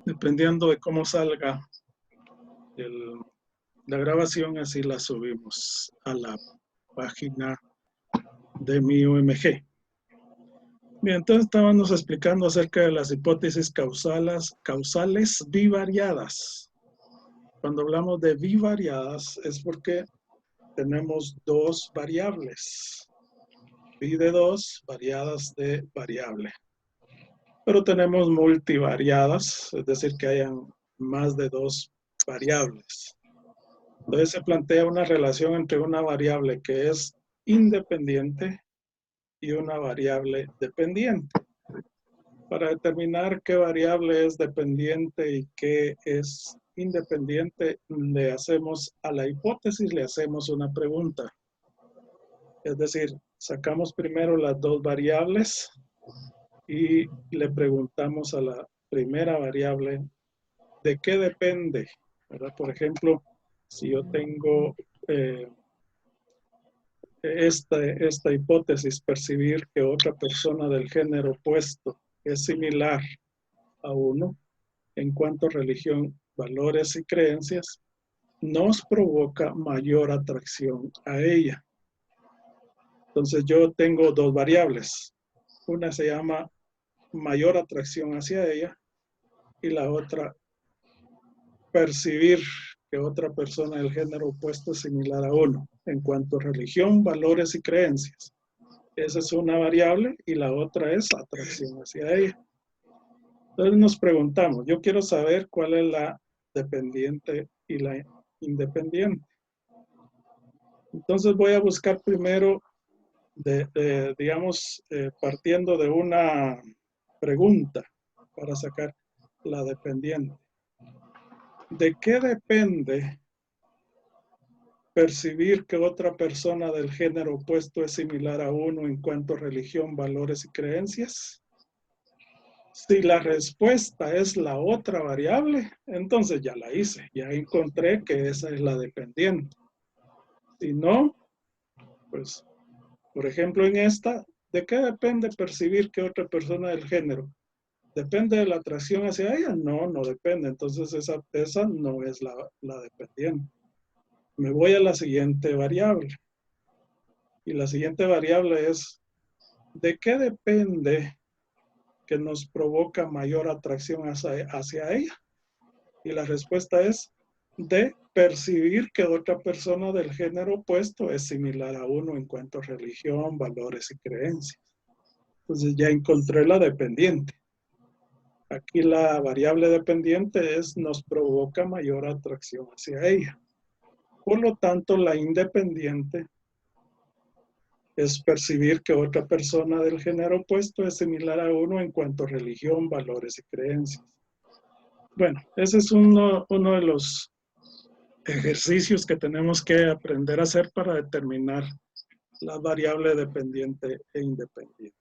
Dependiendo de cómo salga la grabación, así la subimos a la página de mi UMG. Bien, entonces estábamos explicando acerca de las hipótesis causales bivariadas. Cuando hablamos de bivariadas es porque tenemos dos variables. Bi de 2, variadas de variable. Pero tenemos multivariadas, es decir, que hayan más de dos variables. Entonces se plantea una relación entre una variable que es independiente y una variable dependiente. Para determinar qué variable es dependiente y qué es independiente, le hacemos a la hipótesis, le hacemos una pregunta. Es decir, sacamos primero las dos variables y le preguntamos a la primera variable de qué depende, ¿verdad? Por ejemplo, si yo tengo esta hipótesis, percibir que otra persona del género opuesto es similar a uno en cuanto a religión, valores y creencias, nos provoca mayor atracción a ella. Entonces yo tengo dos variables. Una se llama mayor atracción hacia ella y la otra percibir que otra persona del género opuesto es similar a uno en cuanto a religión, valores y creencias. Esa es una variable y la otra es atracción hacia ella. Entonces nos preguntamos, yo quiero saber cuál es la dependiente y la independiente. Entonces voy a buscar primero, digamos, partiendo de una pregunta para sacar la dependiente. ¿De qué depende percibir que otra persona del género opuesto es similar a uno en cuanto a religión, valores y creencias? Si la respuesta es la otra variable, entonces ya la hice, ya encontré que esa es la dependiente. Si no, pues, por ejemplo, en esta, ¿de qué depende percibir que otra persona del género? ¿Depende de la atracción hacia ella? No, no depende. Entonces esa no es la dependiente. Me voy a la siguiente variable. Y la siguiente variable es, ¿de qué depende que nos provoca mayor atracción hacia ella? Y la respuesta es de percibir que otra persona del género opuesto es similar a uno en cuanto a religión, valores y creencias. Entonces ya encontré la dependiente. Aquí la variable dependiente es nos provoca mayor atracción hacia ella. Por lo tanto, la independiente es percibir que otra persona del género opuesto es similar a uno en cuanto a religión, valores y creencias. Bueno, ese es uno de los ejercicios que tenemos que aprender a hacer para determinar la variable dependiente e independiente.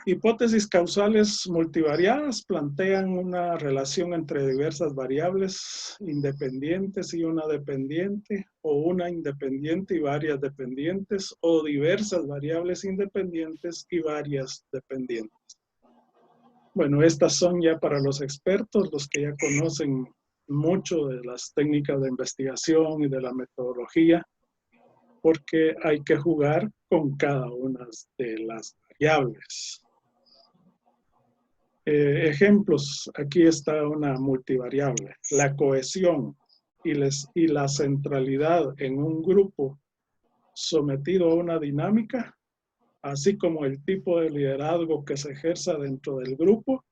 Hipótesis causales multivariadas plantean una relación entre diversas variables independientes y una dependiente, o una independiente y varias dependientes, o diversas variables independientes y varias dependientes. Bueno, estas son ya para los expertos, los que ya conocen mucho de las técnicas de investigación y de la metodología, porque hay que jugar con cada una de las variables. Ejemplos, aquí está una multivariable. La cohesión y la centralidad en un grupo sometido a una dinámica, así como el tipo de liderazgo que se ejerza dentro del grupo,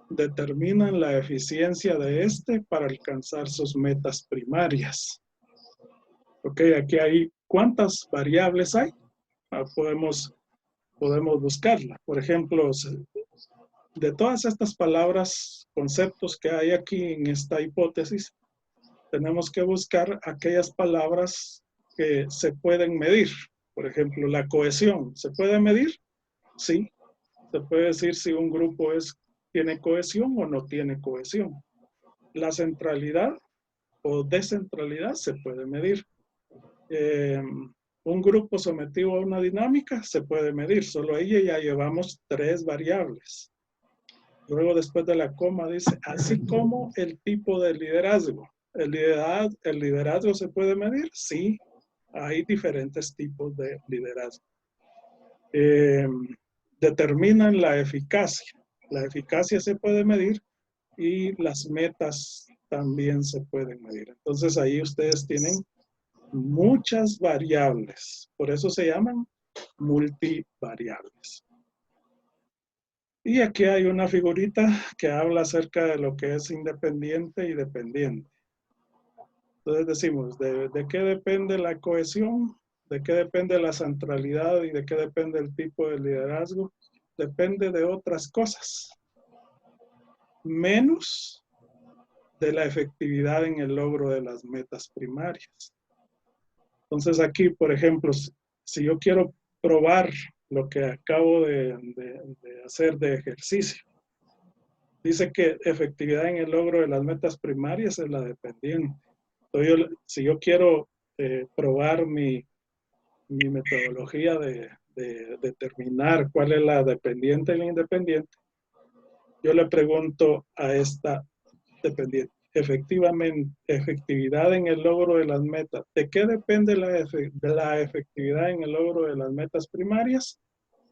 determinan la eficiencia de este para alcanzar sus metas primarias. Ok, aquí hay, ¿cuántas variables hay? Podemos buscarla. Por ejemplo, de todas estas palabras, conceptos que hay aquí en esta hipótesis, tenemos que buscar aquellas palabras que se pueden medir. Por ejemplo, la cohesión, ¿se puede medir? Sí, se puede decir si un grupo tiene cohesión o no tiene cohesión. La centralidad o descentralidad se puede medir. Un grupo sometido a una dinámica se puede medir. Solo ahí ya llevamos 3 variables. Luego, después de la coma, dice, así como el tipo de liderazgo. ¿El liderazgo se puede medir? Sí, hay diferentes tipos de liderazgo. Determinan la eficacia. La eficacia se puede medir y las metas también se pueden medir. Entonces, ahí ustedes tienen muchas variables. Por eso se llaman multivariables. Y aquí hay una figurita que habla acerca de lo que es independiente y dependiente. Entonces decimos, ¿de qué depende la cohesión? ¿De qué depende la centralidad? ¿Y de qué depende el tipo de liderazgo? Depende de otras cosas, menos de la efectividad en el logro de las metas primarias. Entonces aquí, por ejemplo, si yo quiero probar lo que acabo de hacer de ejercicio, dice que efectividad en el logro de las metas primarias es la dependiente. Entonces, si yo quiero probar mi metodología de determinar cuál es la dependiente y la independiente, yo le pregunto a esta dependiente, efectividad en el logro de las metas. ¿De qué depende la efectividad en el logro de las metas primarias?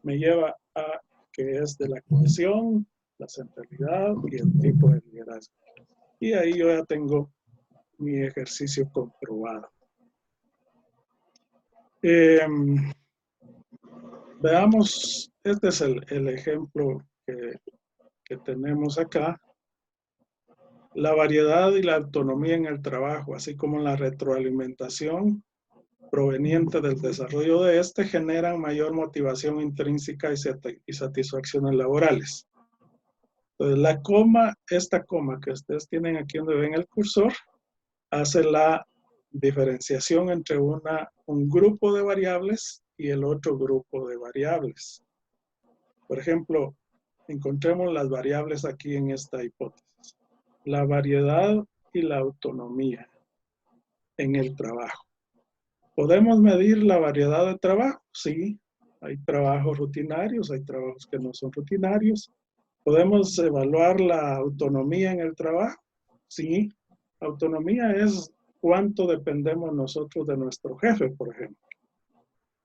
Me lleva a que es de la cohesión, la centralidad y el tipo de liderazgo. Y ahí yo ya tengo mi ejercicio comprobado. Veamos, este es el ejemplo que tenemos acá. La variedad y la autonomía en el trabajo, así como la retroalimentación proveniente del desarrollo de este, generan mayor motivación intrínseca y satisfacciones laborales. Entonces, la coma, esta coma que ustedes tienen aquí donde ven el cursor, hace la diferenciación entre un grupo de variables y el otro grupo de variables. Por ejemplo, encontremos las variables aquí en esta hipótesis. La variedad y la autonomía en el trabajo. ¿Podemos medir la variedad de trabajo? Sí. Hay trabajos rutinarios, hay trabajos que no son rutinarios. ¿Podemos evaluar la autonomía en el trabajo? Sí. Autonomía es cuánto dependemos nosotros de nuestro jefe, por ejemplo.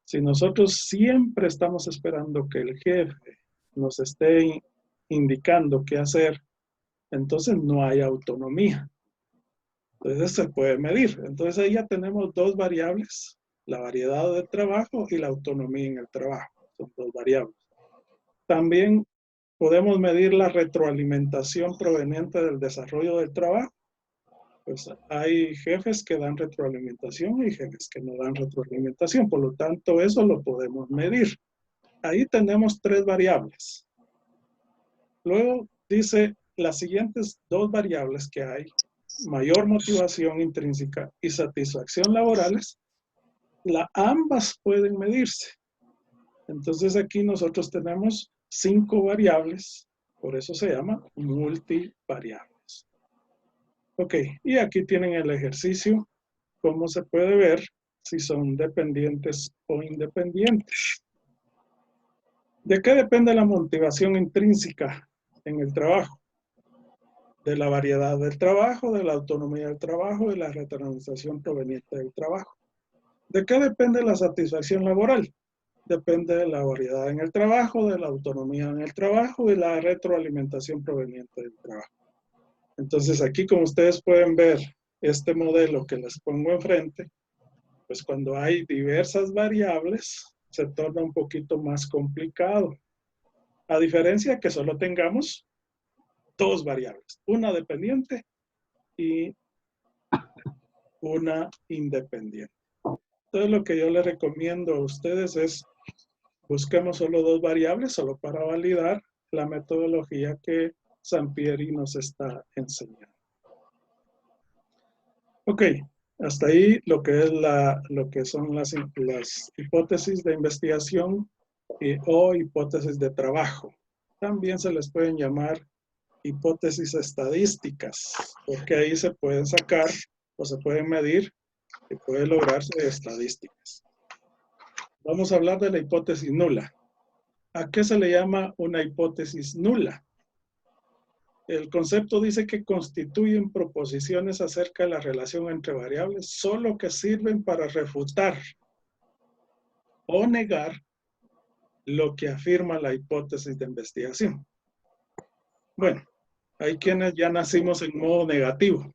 Si nosotros siempre estamos esperando que el jefe nos esté indicando qué hacer, entonces no hay autonomía. Entonces se puede medir. Entonces ahí ya tenemos dos variables, la variedad de trabajo y la autonomía en el trabajo. Son dos variables. También podemos medir la retroalimentación proveniente del desarrollo del trabajo. Pues hay jefes que dan retroalimentación y jefes que no dan retroalimentación. Por lo tanto, eso lo podemos medir. Ahí tenemos tres variables. Luego dice las siguientes dos variables que hay, mayor motivación intrínseca y satisfacción laborales, ambas pueden medirse. Entonces aquí nosotros tenemos 5 variables, por eso se llama multivariables. Ok, y aquí tienen el ejercicio, cómo se puede ver si son dependientes o independientes. ¿De qué depende la motivación intrínseca en el trabajo? De la variedad del trabajo, de la autonomía del trabajo y la retroalimentación proveniente del trabajo. ¿De qué depende la satisfacción laboral? Depende de la variedad en el trabajo, de la autonomía en el trabajo y la retroalimentación proveniente del trabajo. Entonces aquí, como ustedes pueden ver, este modelo que les pongo enfrente, pues cuando hay diversas variables, se torna un poquito más complicado. A diferencia que solo tengamos dos variables, una dependiente y una independiente. Entonces lo que yo les recomiendo a ustedes es busquemos solo dos variables, solo para validar la metodología que Sampieri nos está enseñando. Ok, hasta ahí lo que son las hipótesis de investigación o hipótesis de trabajo. También se les pueden llamar hipótesis estadísticas, porque ahí se pueden sacar o se pueden medir y puede lograrse estadísticas. Vamos a hablar de la hipótesis nula. ¿A qué se le llama una hipótesis nula? El concepto dice que constituyen proposiciones acerca de la relación entre variables, solo que sirven para refutar o negar lo que afirma la hipótesis de investigación. Bueno, hay quienes ya nacimos en modo negativo.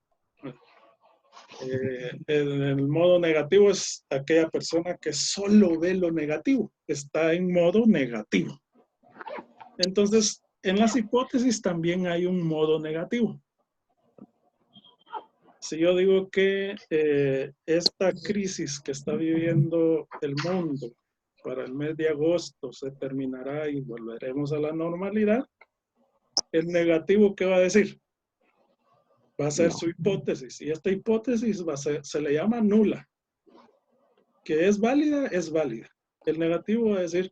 El modo negativo es aquella persona que solo ve lo negativo, está en modo negativo. Entonces, en las hipótesis también hay un modo negativo. Si yo digo que esta crisis que está viviendo el mundo para el mes de agosto se terminará y volveremos a la normalidad, el negativo, ¿qué va a decir? Va a ser su hipótesis. Y esta hipótesis se le llama nula. Que es válida, es válida. El negativo va a decir,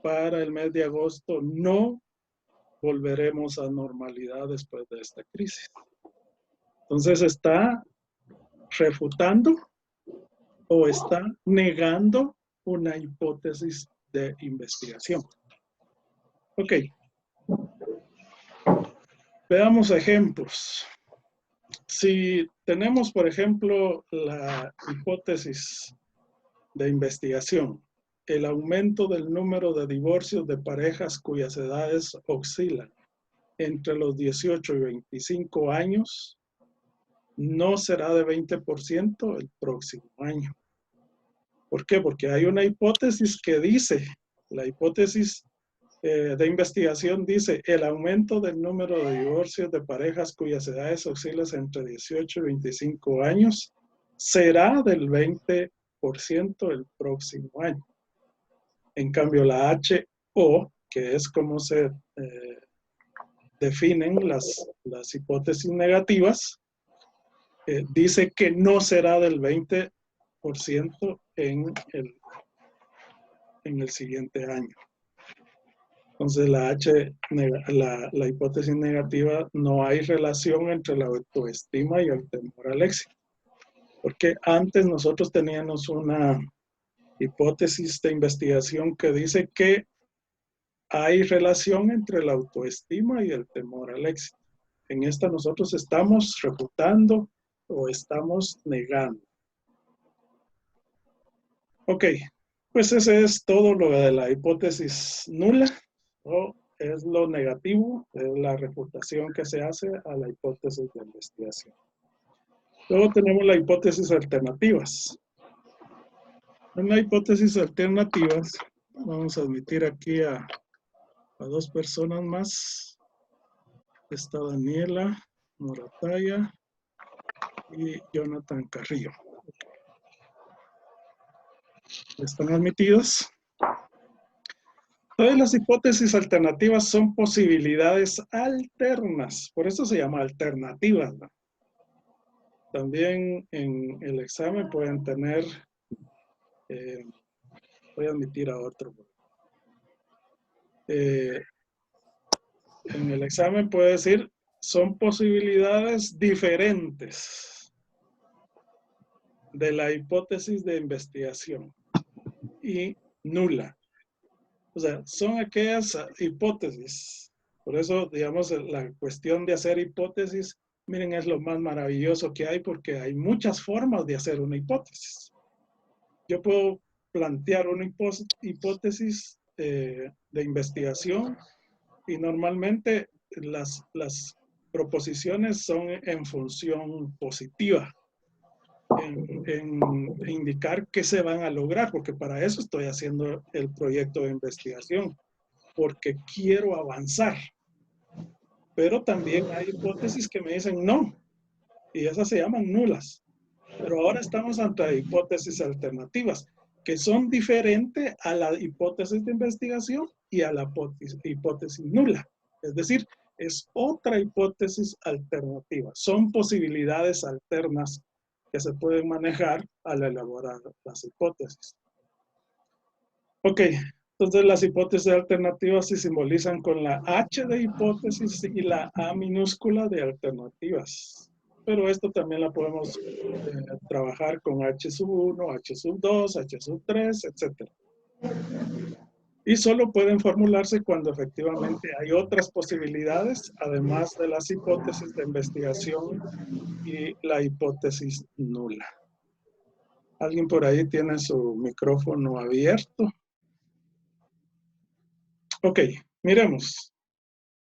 para el mes de agosto no volveremos a normalidad después de esta crisis. Entonces está refutando o está negando una hipótesis de investigación. Ok. Veamos ejemplos. Si tenemos, por ejemplo, la hipótesis de investigación, el aumento del número de divorcios de parejas cuyas edades oscilan entre los 18 y 25 años, no será de 20% el próximo año. ¿Por qué? Porque hay una hipótesis que dice, la hipótesis de investigación dice, el aumento del número de divorcios de parejas cuyas edades oscilan entre 18 y 25 años será del 20% el próximo año. En cambio, la HO, que es como se definen las hipótesis negativas, dice que no será del 20% en el siguiente año. Entonces, la hipótesis negativa, no hay relación entre la autoestima y el temor al éxito. Porque antes nosotros teníamos una hipótesis de investigación que dice que hay relación entre la autoestima y el temor al éxito. En esta nosotros estamos refutando o estamos negando. Ok, pues ese es todo lo de la hipótesis nula, o es lo negativo, es la refutación que se hace a la hipótesis de investigación. Luego tenemos las hipótesis alternativas. En las hipótesis alternativas, vamos a admitir aquí a dos personas más. Está Daniela Morataya y Jonathan Carrillo. ¿Están admitidos? Todas las hipótesis alternativas son posibilidades alternas, por eso se llama alternativas, ¿no? También en el examen pueden tener, voy a admitir a otro. En el examen puede decir, son posibilidades diferentes de la hipótesis de investigación y nula. O sea, son aquellas hipótesis. Por eso, digamos, la cuestión de hacer hipótesis, miren, es lo más maravilloso que hay porque hay muchas formas de hacer una hipótesis. Yo puedo plantear una hipótesis de investigación y normalmente las proposiciones son en función positiva. En indicar qué se van a lograr, porque para eso estoy haciendo el proyecto de investigación, porque quiero avanzar. Pero también hay hipótesis que me dicen no, y esas se llaman nulas. Pero ahora estamos ante hipótesis alternativas, que son diferentes a la hipótesis de investigación y a la hipótesis nula. Es decir, es otra hipótesis alternativa. Son posibilidades alternas que se pueden manejar al elaborar las hipótesis. Ok, entonces las hipótesis alternativas se simbolizan con la H de hipótesis y la A minúscula de alternativas. Pero esto también la podemos trabajar con H sub 1, H sub 2, H sub 3, etc. Y solo pueden formularse cuando efectivamente hay otras posibilidades, además de las hipótesis de investigación y la hipótesis nula. ¿Alguien por ahí tiene su micrófono abierto? Ok, miremos.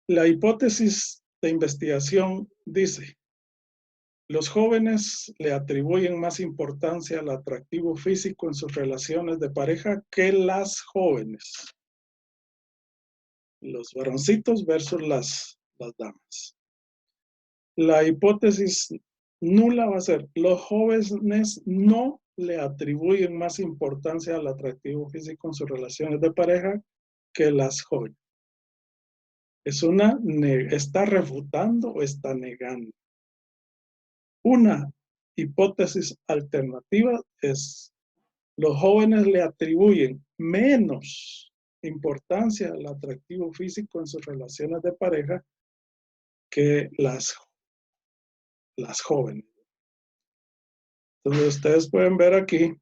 La hipótesis de investigación dice: los jóvenes le atribuyen más importancia al atractivo físico en sus relaciones de pareja que las jóvenes. Los varoncitos versus las damas. La hipótesis nula va a ser: los jóvenes no le atribuyen más importancia al atractivo físico en sus relaciones de pareja que las jóvenes. ¿Está refutando o está negando? Una hipótesis alternativa es: los jóvenes le atribuyen menos importancia al atractivo físico en sus relaciones de pareja que las jóvenes. Entonces ustedes pueden ver aquí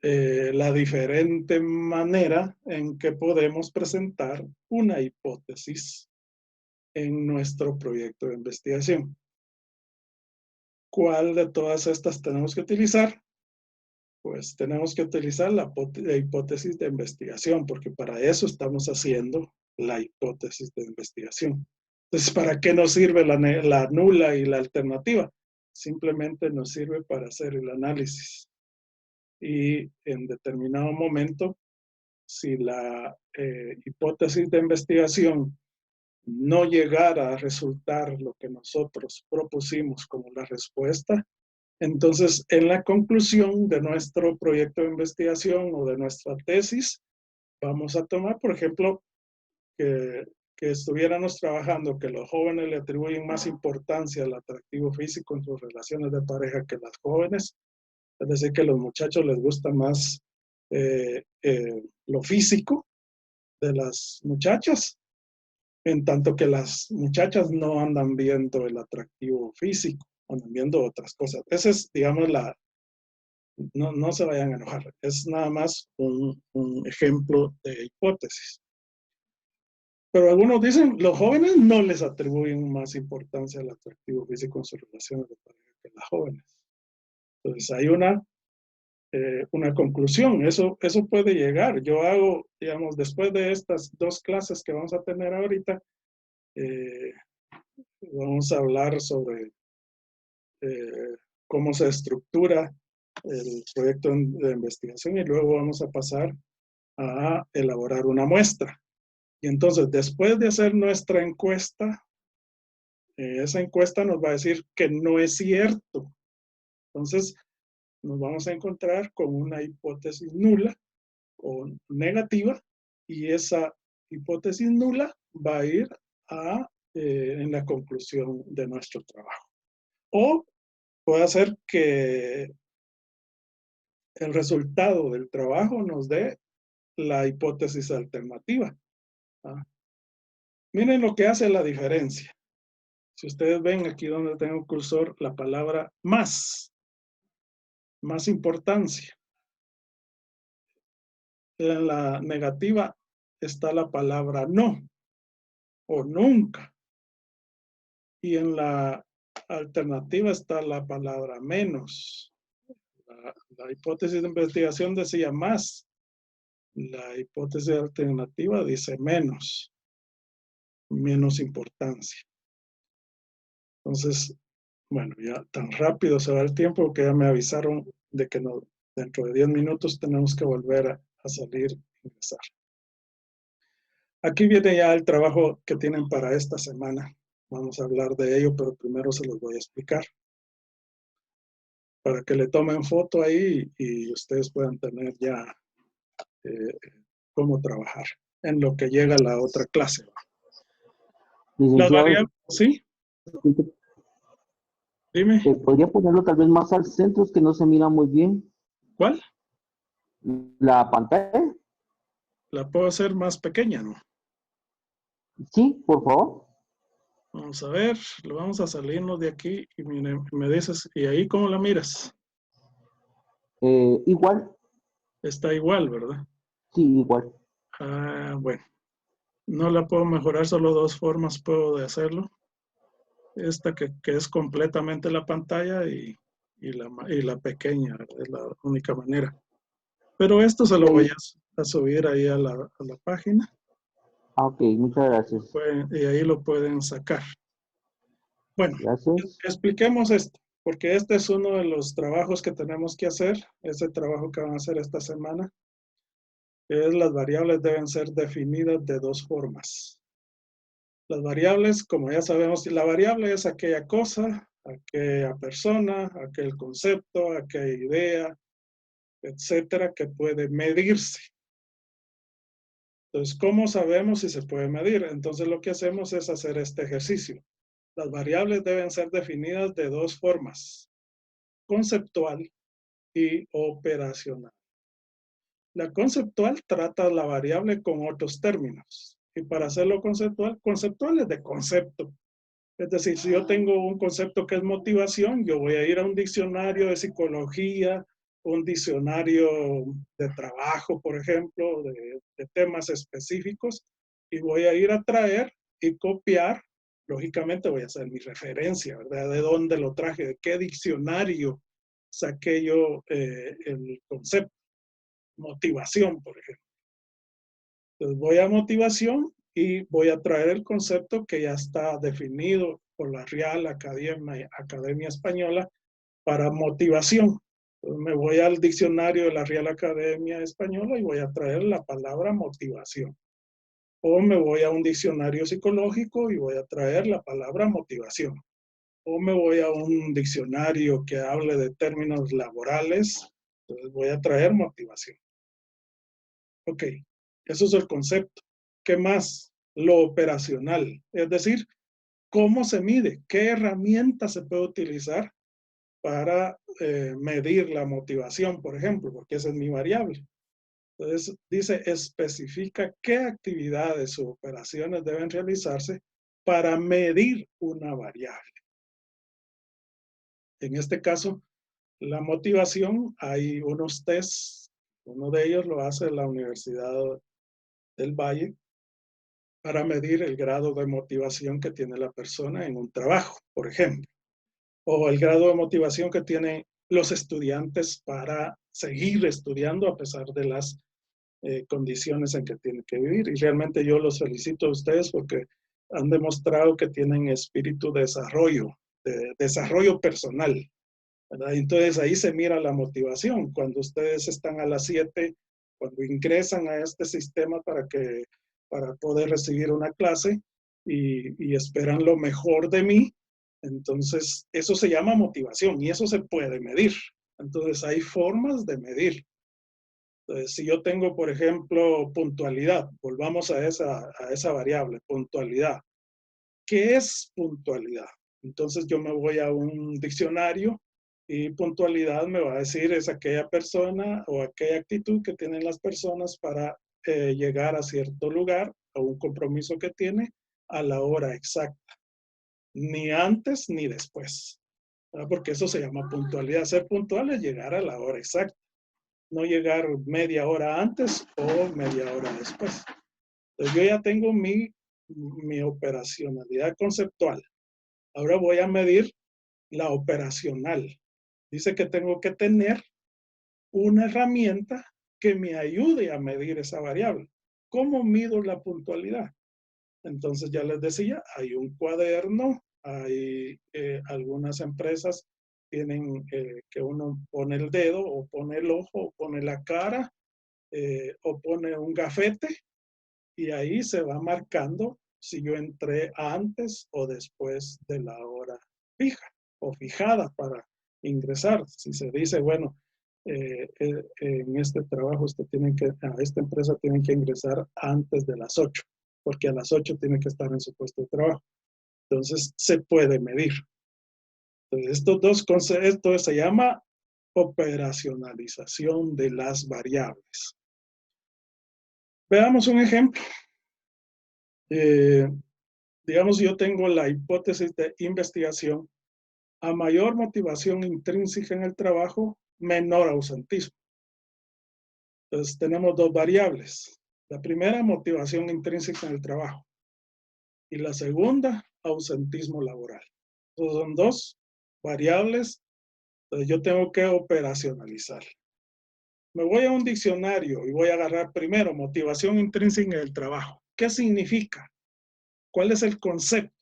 la diferente manera en que podemos presentar una hipótesis en nuestro proyecto de investigación. ¿Cuál de todas estas tenemos que utilizar? Pues tenemos que utilizar la hipótesis de investigación, porque para eso estamos haciendo la hipótesis de investigación. Entonces, ¿para qué nos sirve la nula y la alternativa? Simplemente nos sirve para hacer el análisis. Y en determinado momento, si la hipótesis de investigación no llegara a resultar lo que nosotros propusimos como la respuesta, entonces en la conclusión de nuestro proyecto de investigación o de nuestra tesis, vamos a tomar, por ejemplo, que estuviéramos trabajando que los jóvenes le atribuyen más importancia al atractivo físico en sus relaciones de pareja que las jóvenes. Es decir, que a los muchachos les gusta más lo físico de las muchachas, en tanto que las muchachas no andan viendo el atractivo físico, andan viendo otras cosas. Esa es, digamos, no se vayan a enojar, es nada más un ejemplo de hipótesis. Pero algunos dicen, los jóvenes no les atribuyen más importancia al atractivo físico en sus relaciones de pareja que las jóvenes. Entonces hay una conclusión, eso puede llegar. Yo hago, digamos, después de estas dos clases que vamos a tener ahorita, vamos a hablar sobre cómo se estructura el proyecto de investigación y luego vamos a pasar a elaborar una muestra. Y entonces, después de hacer nuestra encuesta, esa encuesta nos va a decir que no es cierto. Entonces, nos vamos a encontrar con una hipótesis nula o negativa, y esa hipótesis nula va a ir en la conclusión de nuestro trabajo. O puede ser que el resultado del trabajo nos dé la hipótesis alternativa. Miren lo que hace la diferencia. Si ustedes ven aquí donde tengo el cursor, la palabra más importancia. En la negativa está la palabra no o nunca. Y en la alternativa está la palabra menos. La hipótesis de investigación decía más. La hipótesis alternativa dice menos importancia. Entonces, bueno, ya tan rápido se va el tiempo que ya me avisaron de que dentro de 10 minutos tenemos que volver a salir e ingresar. Aquí viene ya el trabajo que tienen para esta semana. Vamos a hablar de ello, pero primero se los voy a explicar. Para que le tomen foto ahí y ustedes puedan tener ya cómo trabajar en lo que llega la otra clase. Las variables, ¿sí? Dime. ¿Podría ponerlo tal vez más al centro, es que no se mira muy bien? ¿Cuál? ¿La pantalla? La puedo hacer más pequeña, ¿no? Sí, por favor. Vamos a ver, lo vamos a salirnos de aquí y me dices, ¿y ahí cómo la miras? Igual. Está igual, ¿verdad? Sí, igual. Bueno, no la puedo mejorar, solo dos formas puedo de hacerlo. Esta que es completamente la pantalla y la pequeña, es la única manera. Pero esto se lo voy Ok, a subir ahí a la página ok, muchas gracias. y ahí lo pueden sacar. Bueno, Gracias. expliquemos esto, porque este es uno de los trabajos que tenemos que hacer, ese trabajo que van a hacer esta semana, que es las variables deben ser definidas de dos formas. Las variables, como ya sabemos, la variable es aquella cosa, aquella persona, aquel concepto, aquella idea, etcétera, que puede medirse. Entonces, ¿cómo sabemos si se puede medir? Entonces, lo que hacemos es hacer este ejercicio. Las variables deben ser definidas de dos formas, conceptual y operacional. La conceptual trata la variable con otros términos. Y para hacerlo conceptual, conceptual es de concepto. Es decir, si yo tengo un concepto que es motivación, yo voy a ir a un diccionario de psicología, un diccionario de trabajo, por ejemplo, de temas específicos, y voy a ir a traer y copiar. Lógicamente voy a hacer mi referencia, ¿verdad? ¿De dónde lo traje? ¿De qué diccionario saqué yo el concepto? Motivación, por ejemplo. Entonces voy a motivación y voy a traer el concepto que ya está definido por la Real Academia Española para motivación. Entonces me voy al diccionario de la Real Academia Española y voy a traer la palabra motivación. O me voy a un diccionario psicológico y voy a traer la palabra motivación. O me voy a un diccionario que hable de términos laborales, entonces voy a traer motivación. Ok, eso es el concepto. ¿Qué más? Lo operacional, es decir, cómo se mide, qué herramienta se puede utilizar para medir la motivación, por ejemplo, porque esa es mi variable. Entonces, dice, especifica qué actividades o operaciones deben realizarse para medir una variable. En este caso, la motivación, hay unos tests, uno de ellos lo hace la Universidad del Valle, para medir el grado de motivación que tiene la persona en un trabajo, por ejemplo, o el grado de motivación que tienen los estudiantes para seguir estudiando a pesar de las condiciones en que tienen que vivir. Y realmente yo los felicito a ustedes porque han demostrado que tienen espíritu de desarrollo personal, ¿verdad? Entonces ahí se mira la motivación. Cuando ustedes están a las 7, cuando ingresan a este sistema para poder recibir una clase y esperan lo mejor de mí, entonces eso se llama motivación y eso se puede medir. Entonces hay formas de medir. Entonces, si yo tengo, por ejemplo, puntualidad, volvamos a esa variable, puntualidad. ¿Qué es puntualidad? Entonces yo me voy a un diccionario y puntualidad me va a decir es aquella persona o aquella actitud que tienen las personas para llegar a cierto lugar o un compromiso que tiene a la hora exacta, ni antes ni después, ¿verdad? Porque eso se llama puntualidad. Ser puntual es llegar a la hora exacta, no llegar media hora antes o media hora después. Entonces yo ya tengo mi operacionalidad conceptual. Ahora voy a medir la operacional. Dice que tengo que tener una herramienta que me ayude a medir esa variable. ¿Cómo mido la puntualidad? Entonces ya les decía, hay un cuaderno, hay algunas empresas tienen que uno pone el dedo o pone el ojo o pone la cara o pone un gafete y ahí se va marcando si yo entré antes o después de la hora fija o fijada para ingresar. Si se dice, bueno, en este trabajo a esta empresa tienen que ingresar antes de las 8, porque a las 8 tiene que estar en su puesto de trabajo. Entonces, se puede medir. Entonces, estos dos conceptos, esto se llama operacionalización de las variables. Veamos un ejemplo. Eh, digamos, yo tengo la hipótesis de investigación, a mayor motivación intrínseca en el trabajo, menor ausentismo. Entonces tenemos dos variables. La primera, motivación intrínseca en el trabajo. Y la segunda, ausentismo laboral. Entonces, son dos variables que yo tengo que operacionalizar. Me voy a un diccionario y voy a agarrar primero motivación intrínseca en el trabajo. ¿Qué significa? ¿Cuál es el concepto?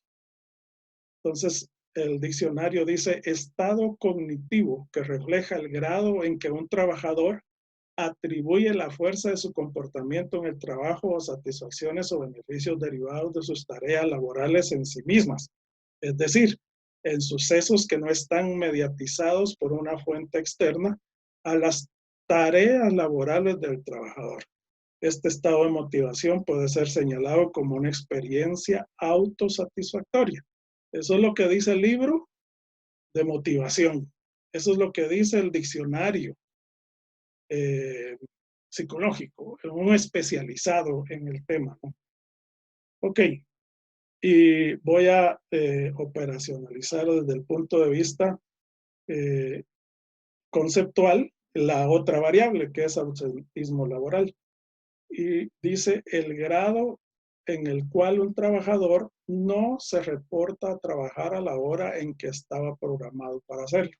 Entonces, el diccionario dice estado cognitivo que refleja el grado en que un trabajador atribuye la fuerza de su comportamiento en el trabajo o satisfacciones o beneficios derivados de sus tareas laborales en sí mismas. Es decir, en sucesos que no están mediatizados por una fuente externa a las tareas laborales del trabajador. Este estado de motivación puede ser señalado como una experiencia autosatisfactoria. Eso es lo que dice el libro de motivación. Eso es lo que dice el diccionario psicológico, un especializado en el tema, ¿no? Ok, y voy a operacionalizar desde el punto de vista conceptual la otra variable que es ausentismo laboral. Y dice el grado en el cual un trabajador no se reporta a trabajar a la hora en que estaba programado para hacerlo.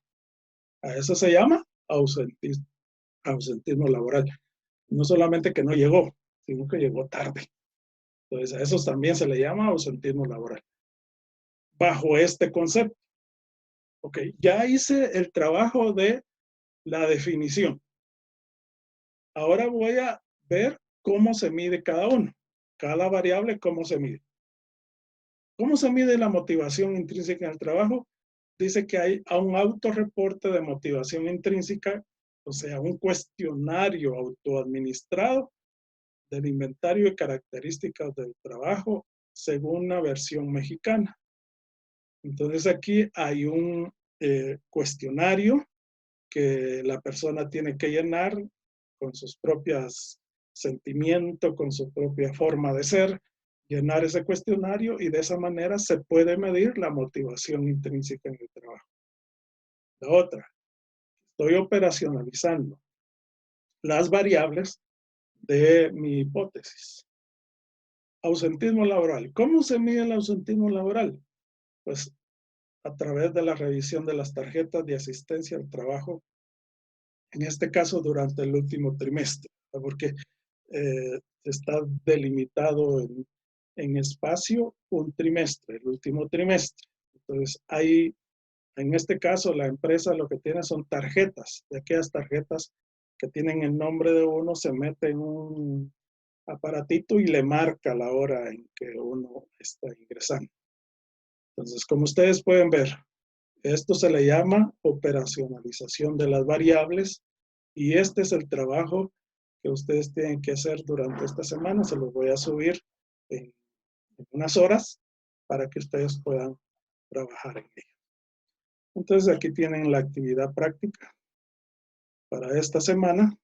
A eso se llama ausentismo laboral. No solamente que no llegó, sino que llegó tarde. Entonces, a eso también se le llama ausentismo laboral. Bajo este concepto. Ok, ya hice el trabajo de la definición. Ahora voy a ver cómo se mide cada uno. Cada variable, cómo se mide. ¿Cómo se mide la motivación intrínseca en el trabajo? Dice que hay un autorreporte de motivación intrínseca, o sea, un cuestionario autoadministrado del inventario de características del trabajo según una versión mexicana. Entonces aquí hay un cuestionario que la persona tiene que llenar con sus propios sentimientos, con su propia forma de ser, llenar ese cuestionario y de esa manera se puede medir la motivación intrínseca en el trabajo. La otra, estoy operacionalizando las variables de mi hipótesis. Ausentismo laboral. ¿Cómo se mide el ausentismo laboral? Pues a través de la revisión de las tarjetas de asistencia al trabajo, en este caso durante el último trimestre, porque está delimitado en espacio un trimestre, el último trimestre. Entonces, hay, en este caso, la empresa lo que tiene son tarjetas, de aquellas tarjetas que tienen el nombre de uno, se mete en un aparatito y le marca la hora en que uno está ingresando. Entonces, como ustedes pueden ver, esto se le llama operacionalización de las variables y este es el trabajo que ustedes tienen que hacer durante esta semana. Se los voy a subir en unas horas para que ustedes puedan trabajar en ello. Entonces aquí tienen la actividad práctica para esta semana,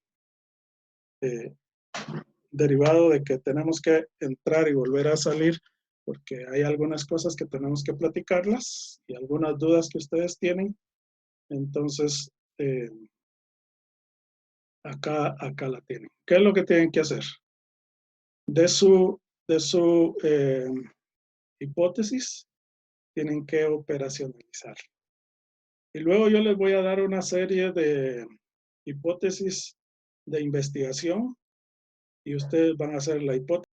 derivado de que tenemos que entrar y volver a salir porque hay algunas cosas que tenemos que platicarlas y algunas dudas que ustedes tienen. Entonces, acá la tienen. ¿Qué es lo que tienen que hacer? De su hipótesis, tienen que operacionalizar. Y luego yo les voy a dar una serie de hipótesis de investigación y ustedes van a hacer la hipótesis